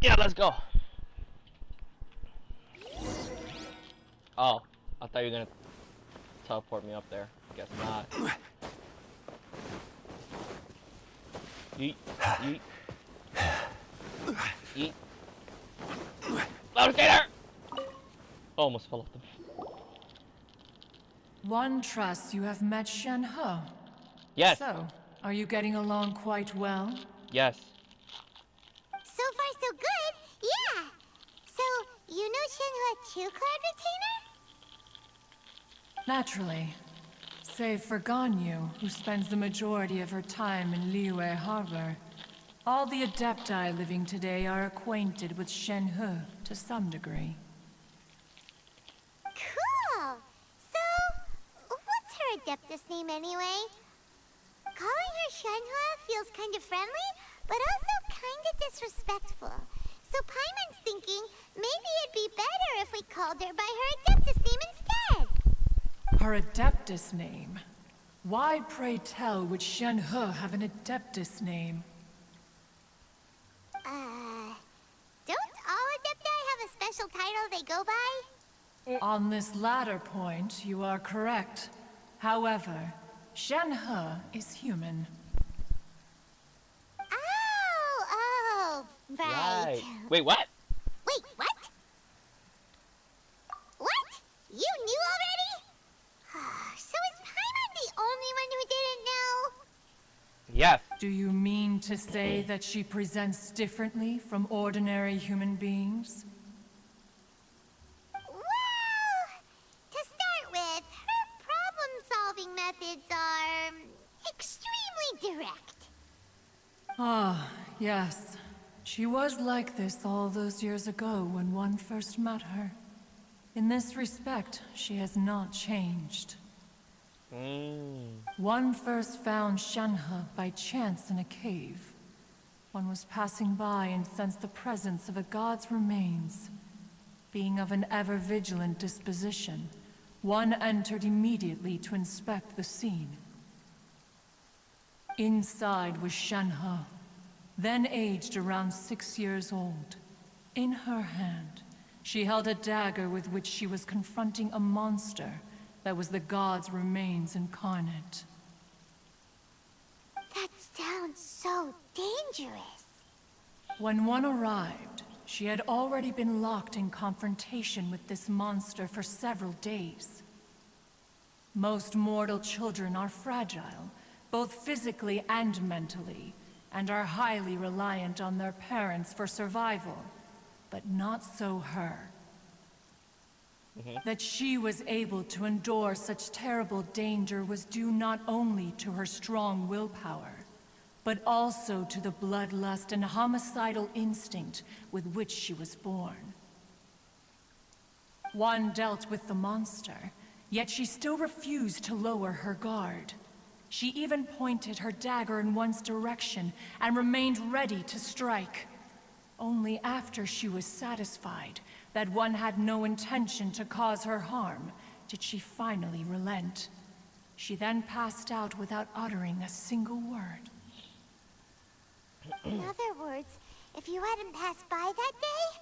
Yeah, let's go. Oh, I thought you were gonna teleport me up there. Guess not. Yeet. Yeet. Yeet. Locator! Almost fell off the... One trusts you have met Shen He. Yes. So, are you getting along quite well? Yes. So far, so good. Yeah. So, you know Shenhua too, Cloud Retainer? Naturally. Save for Ganyu, who spends the majority of her time in Liyue Harbor. All the Adepti living today are acquainted with Shen He to some degree. Cool. So, what's her Adeptus name anyway? Calling her Shenhua feels kind of friendly, but also kind of disrespectful. So Paimon's thinking maybe it'd be better if we called her by her Adeptus name instead. Her Adeptus name? Why, pray tell, would Shen He have an Adeptus name? Don't all Adepti have a special title they go by? On this latter point, you are correct. However, Shen He is human. Oh, right. Wait, what? Wait, what? What? You knew already? So is Paimon the only one who didn't know? Yes. Do you mean to say that she presents differently from ordinary human beings? Well, to start with, her problem-solving methods are extremely direct. Ah, yes. She was like this all those years ago when one first met her. In this respect, she has not changed. One first found Shen He by chance in a cave. One was passing by and sensed the presence of a god's remains. Being of an ever-vigilant disposition, one entered immediately to inspect the scene. Inside was Shen He, then aged around 6 years old. In her hand, she held a dagger with which she was confronting a monster that was the god's remains incarnate. That sounds so dangerous. When one arrived, she had already been locked in confrontation with this monster for several days. Most mortal children are fragile, both physically and mentally, and are highly reliant on their parents for survival. But not so her. That she was able to endure such terrible danger was due not only to her strong willpower, but also to the bloodlust and homicidal instinct with which she was born. One dealt with the monster, yet she still refused to lower her guard. She even pointed her dagger in one's direction and remained ready to strike. Only after she was satisfied that one had no intention to cause her harm did she finally relent. She then passed out without uttering a single word. In other words, if you hadn't passed by that day,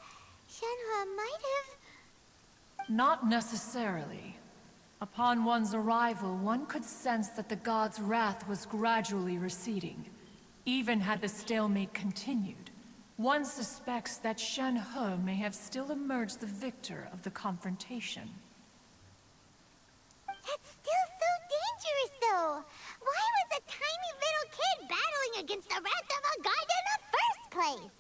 Shenhua might have... Not necessarily. Upon one's arrival, one could sense that the god's wrath was gradually receding. Even had the stalemate continued, one suspects that Shen He may have still emerged the victor of the confrontation. That's still so dangerous, though. Why was a tiny little kid battling against the wrath of a god in the first place?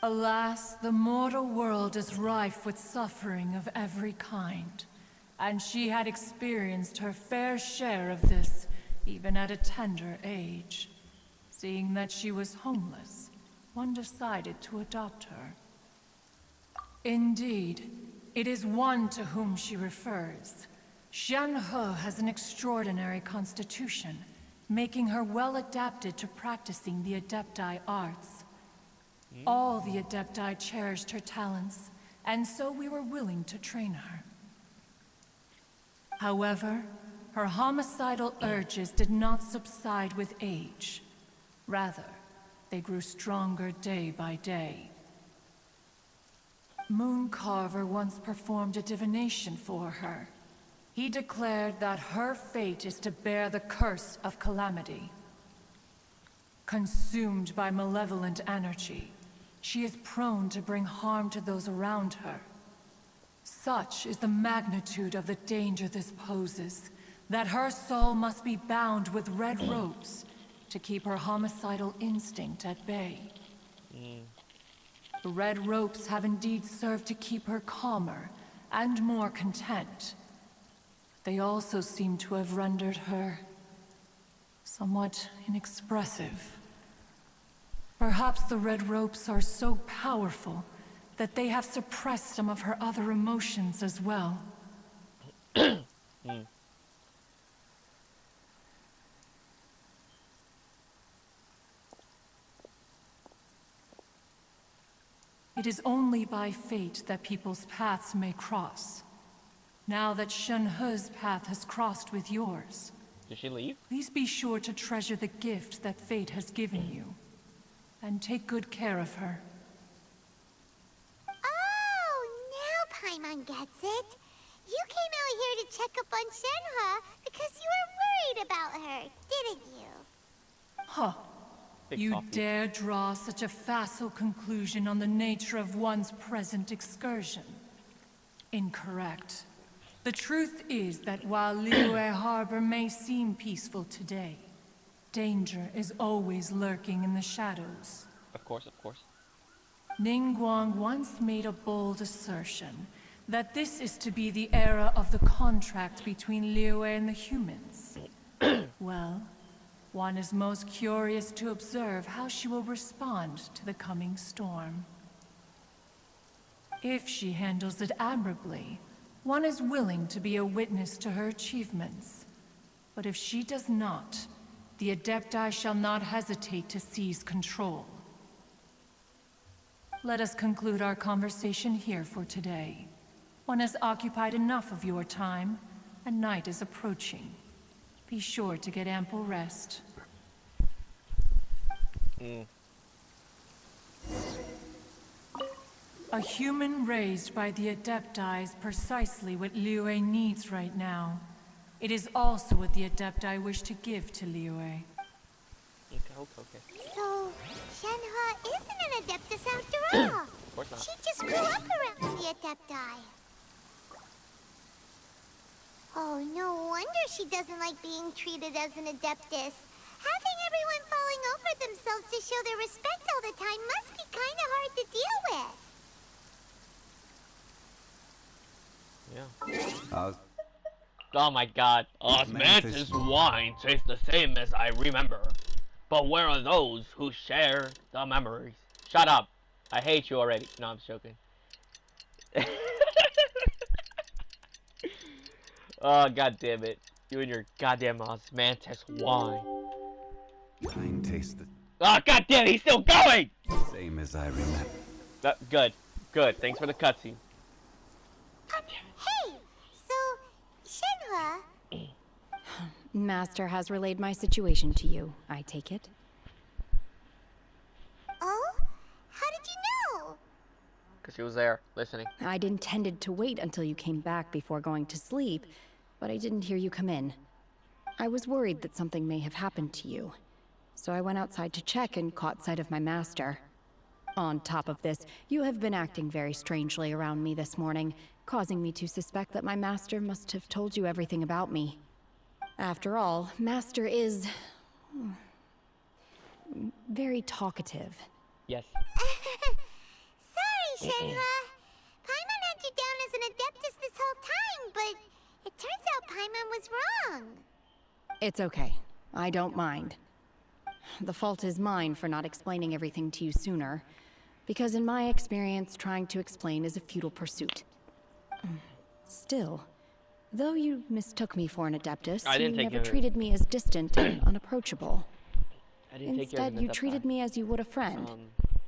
Alas, the mortal world is rife with suffering of every kind. And she had experienced her fair share of this, even at a tender age. Seeing that she was homeless, one decided to adopt her. Indeed, it is one to whom she refers. Shen He has an extraordinary constitution, making her well adapted to practicing the Adepti arts. All the Adepti cherished her talents, and so we were willing to train her. However, her homicidal urges did not subside with age. Rather, they grew stronger day by day. Mooncarver once performed a divination for her. He declared that her fate is to bear the curse of calamity. Consumed by malevolent energy, she is prone to bring harm to those around her. Such is the magnitude of the danger this poses, that her soul must be bound with red ropes to keep her homicidal instinct at bay. The red ropes have indeed served to keep her calmer and more content. They also seem to have rendered her somewhat inexpressive. Perhaps the red ropes are so powerful that they have suppressed some of her other emotions as well. It is only by fate that people's paths may cross. Now that Shenhe's path has crossed with yours, Did she leave? please be sure to treasure the gift that fate has given you, and take good care of her. Oh, now Paimon gets it. You came out here to check up on Shenhe because you were worried about her, didn't you? Huh. Big You coffee. dare draw such a facile conclusion on the nature of one's present excursion? Incorrect. The truth is that while Liyue Harbor may seem peaceful today, danger is always lurking in the shadows. Of course, of course. Ningguang once made a bold assertion that this is to be the era of the contract between Liyue and the humans. Well, one is most curious to observe how she will respond to the coming storm. If she handles it admirably, one is willing to be a witness to her achievements. But if she does not, the Adepti shall not hesitate to seize control. Let us conclude our conversation here for today. One has occupied enough of your time, and night is approaching. Be sure to get ample rest. A human raised by the Adepti is precisely what Liyue needs right now. It is also what the Adepti wish to give to Liyue. Okay. So, Shenhe isn't an Adeptus after all. Of course not. She just grew up around the Adepti. Oh, no wonder she doesn't like being treated as an Adeptus. Having everyone falling over themselves to show their respect all the time must be kind of hard to deal with. Yeah. Oh my god. Osmanthus wine tastes the same as I remember. But where are those who share the memories? Shut up. I hate you already. No, I'm joking. Oh, god damn it. You and your goddamn Osmanthus wine. Mine tastes the Oh, god damn it, he's still going! same as I remember. Good. Good. Thanks for the cutscene. Hey, so, Shenhe, Master has relayed my situation to you, I take it. oh? How did you know? Because he was there, listening. I'd intended to wait until you came back before going to sleep, but I didn't hear you come in. I was worried that something may have happened to you, so I went outside to check and caught sight of my master. On top of this, you have been acting very strangely around me this morning, causing me to suspect that my master must have told you everything about me. After all, Master is very talkative. Yes. Sorry, Shenhe. Paimon had you down as an Adeptus this whole time, but it turns out Paimon was wrong. It's okay. I don't mind. The fault is mine for not explaining everything to you sooner, because in my experience, trying to explain is a futile pursuit. Still, though you mistook me for an Adeptus, I you didn't take never you- treated me as distant and unapproachable. I didn't take yours Instead, in you the treated time. me as you would a friend.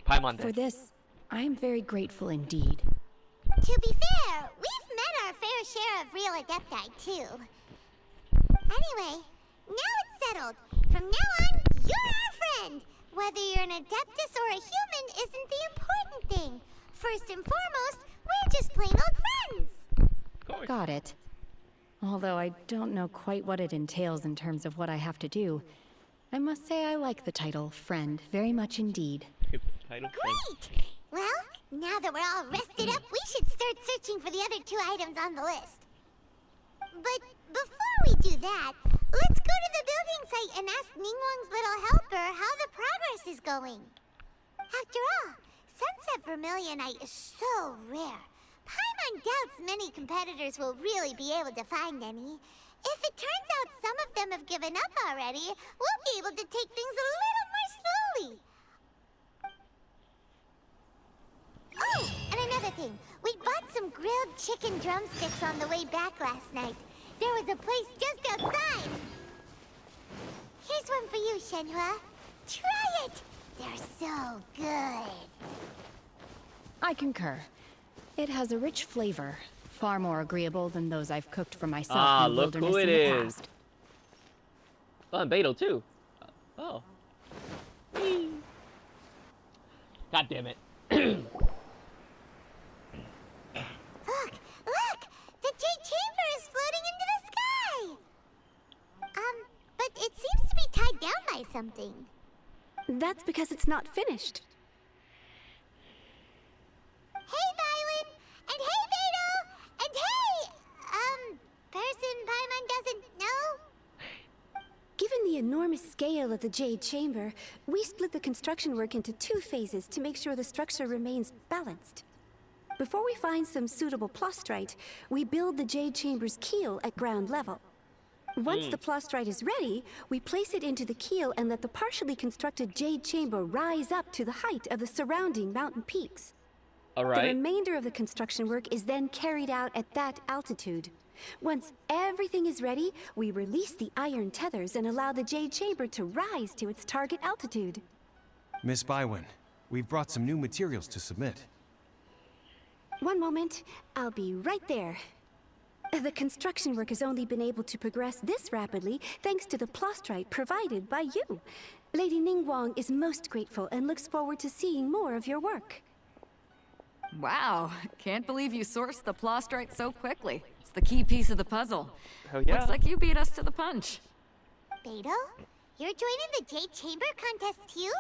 Paimon For did. this, I am very grateful indeed. To be fair, we've met our fair share of real Adepti, too. Anyway, now it's settled. From now on, you're our friend. Whether you're an Adeptus or a human isn't the important thing. First and foremost, just plain old friends. Of course. Got it. Although I don't know quite what it entails in terms of what I have to do, I must say I like the title Friend very much indeed. Title Great! Well, now that we're all rested up, we should start searching for the other 2 items on the list. But before we do that, let's go to the building site and ask Ningguang's little helper how the progress is going. After all, Sunset Vermilionite is so rare. Paimon doubts many competitors will really be able to find any. If it turns out some of them have given up already, we'll be able to take things a little more slowly. Oh, and another thing. We bought some grilled chicken drumsticks on the way back last night. There was a place just outside. Here's one for you, Shenhua. Try it. They're so good. I concur. It has a rich flavor, far more agreeable than those I've cooked for myself in the look wilderness who it in the is. past. Oh, and Beto too. Oh. Whee. God damn it. Look! The Jade Chamber is floating into the sky! But it seems to be tied down by something. That's because it's not finished. Hey, Bywin! And hey, Beto! And hey! Person Paimon doesn't know? Given the enormous scale of the Jade Chamber, we split the construction work into 2 phases to make sure the structure remains balanced. Before we find some suitable plastrite, we build the Jade Chamber's keel at ground level. Once the plastrite is ready, we place it into the keel and let the partially constructed Jade Chamber rise up to the height of the surrounding mountain peaks. All The right. remainder of the construction work is then carried out at that altitude. Once everything is ready, we release the iron tethers and allow the Jade Chamber to rise to its target altitude. Miss Bywin, we've brought some new materials to submit. One moment, I'll be right there. The construction work has only been able to progress this rapidly thanks to the plastrite provided by you. Lady Ningguang is most grateful and looks forward to seeing more of your work. Wow, can't believe you sourced the plastrite so quickly. It's the key piece of the puzzle. Hell yeah. Looks like you beat us to the punch. Beto? You're joining the Jade Chamber contest too?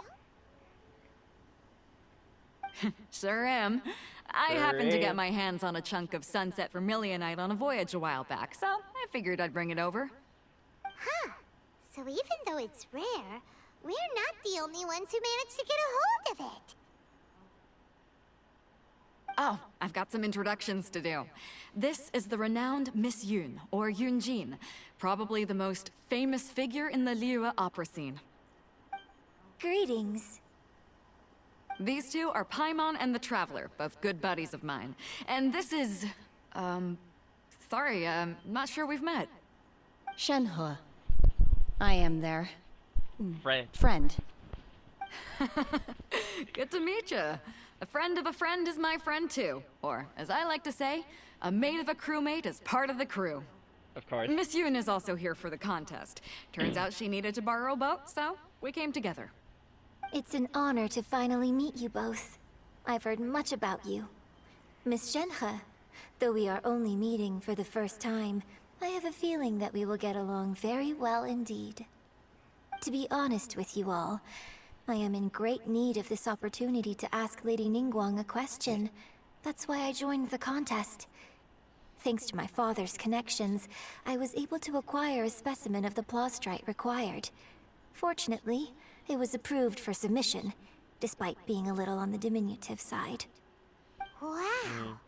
Sure am. I Sure happened to am. get my hands on a chunk of Sunset Vermilionite on a voyage a while back, so I figured I'd bring it over. Huh. So even though it's rare, we're not the only ones who managed to get a hold of it. Oh, I've got some introductions to do. This is the renowned Miss Yun, or Yunjin, probably the most famous figure in the Liyue opera scene. Greetings. These 2 are Paimon and the Traveler, both good buddies of mine. And this is... sorry, not sure we've met. Shenhua. I am there. Friend. Friend. Good to meet you. A friend of a friend is my friend too. Or, as I like to say, a mate of a crewmate is part of the crew. Of course. Miss Yun is also here for the contest. Turns out she needed to borrow a boat, so we came together. It's an honor to finally meet you both. I've heard much about you. Miss Shenhe, though we are only meeting for the first time, I have a feeling that we will get along very well indeed. To be honest with you all, I am in great need of this opportunity to ask Lady Ningguang a question. That's why I joined the contest. Thanks to my father's connections, I was able to acquire a specimen of the plastrite required. Fortunately, it was approved for submission, despite being a little on the diminutive side. Wow.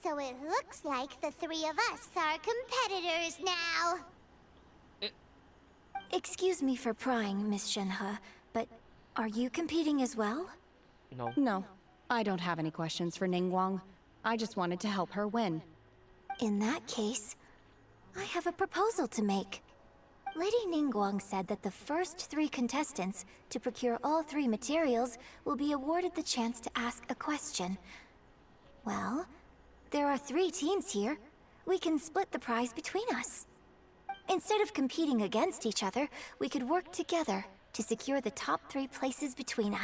So it looks like the 3 of us are competitors now. Excuse me for prying, Miss Shenhe, but are you competing as well? No. No, I don't have any questions for Ningguang. I just wanted to help her win. In that case, I have a proposal to make. Lady Ningguang said that the first 3 contestants to procure all 3 materials will be awarded the chance to ask a question. Well, there are 3 teams here. We can split the prize between us. Instead of competing against each other, we could work together to secure the top 3 places between us.